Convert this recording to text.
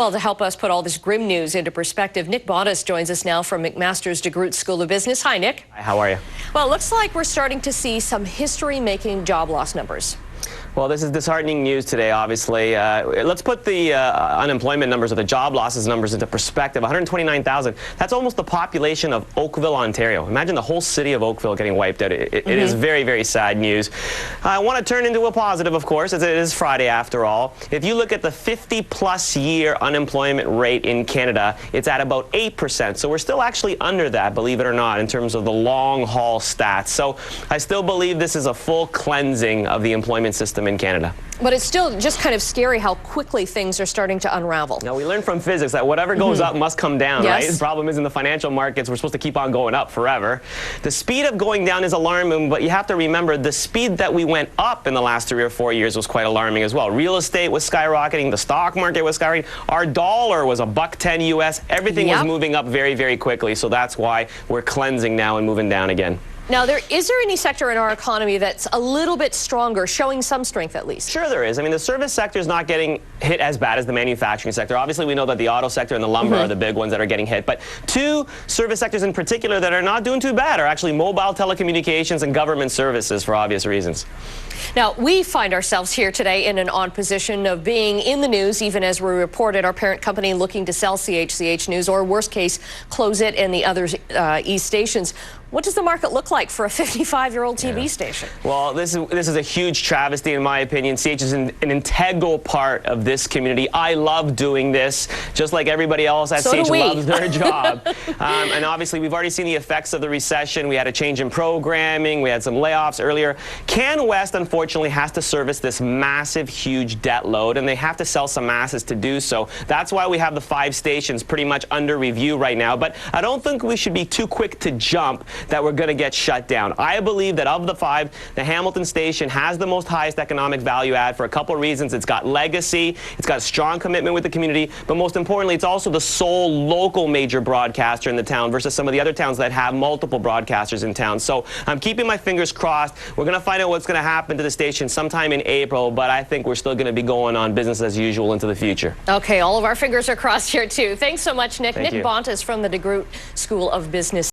Well, to help us put all this grim news into perspective, Nick Bautis joins us now from McMaster's DeGroote School of Business. Hi, Nick. Hi, how are you? Well, it looks like we're starting to see some history-making job loss numbers. Well, this is disheartening news today, obviously. Let's put the unemployment numbers or the job losses numbers into perspective. 129,000. That's almost the population of Oakville, Ontario. Imagine the whole city of Oakville getting wiped out. It is very, very sad news. I want to turn into a positive, of course, as it is Friday after all. If you look at the 50-plus year unemployment rate in Canada, it's at about 8%. So we're still actually under that, believe it or not, in terms of the long-haul stats. So I still believe this is a full cleansing of the employment system in Canada. But it's still just kind of scary how quickly things are starting to unravel. Now, we learned from physics that whatever goes up must come down, yes. right? The problem is in the financial markets, we're supposed to keep on going up forever. The speed of going down is alarming, but you have to remember the speed that we went up in the last 3 or 4 years was quite alarming as well. Real estate was skyrocketing. The stock market was skyrocketing. Our dollar was $1.10 US. Everything was moving up very, very quickly. So that's why we're cleansing now and moving down again. Now, is there any sector in our economy that's a little bit stronger, showing some strength at least? Sure there is. I mean, the service sector is not getting hit as bad as the manufacturing sector. Obviously, we know that the auto sector and the lumber are the big ones that are getting hit. But two service sectors in particular that are not doing too bad are actually mobile telecommunications and government services for obvious reasons. Now, we find ourselves here today in an odd position of being in the news, even as we reported our parent company looking to sell CHCH News, or worst case, close it and the other East stations. What does the market look like for a 55-year-old TV station? Well, this is a huge travesty, in my opinion. CH is an integral part of this community. I love doing this, just like everybody else at CH loves their job. And obviously, we've already seen the effects of the recession. We had a change in programming. We had some layoffs earlier. Can West, unfortunately, has to service this massive, huge debt load, and they have to sell some assets to do so. That's why we have the 5 stations pretty much under review right now. But I don't think we should be too quick to jump that we're going to get shut down. I believe that of the 5, the Hamilton station has the most highest economic value add for a couple of reasons. It's got legacy, it's got a strong commitment with the community, but most importantly, it's also the sole local major broadcaster in the town versus some of the other towns that have multiple broadcasters in town. So I'm keeping my fingers crossed. We're going to find out what's going to happen to the station sometime in April, but I think we're still going to be going on business as usual into the future. Okay, all of our fingers are crossed here too. Thanks so much, Nick. Nick Bautis from the DeGroote School of Business.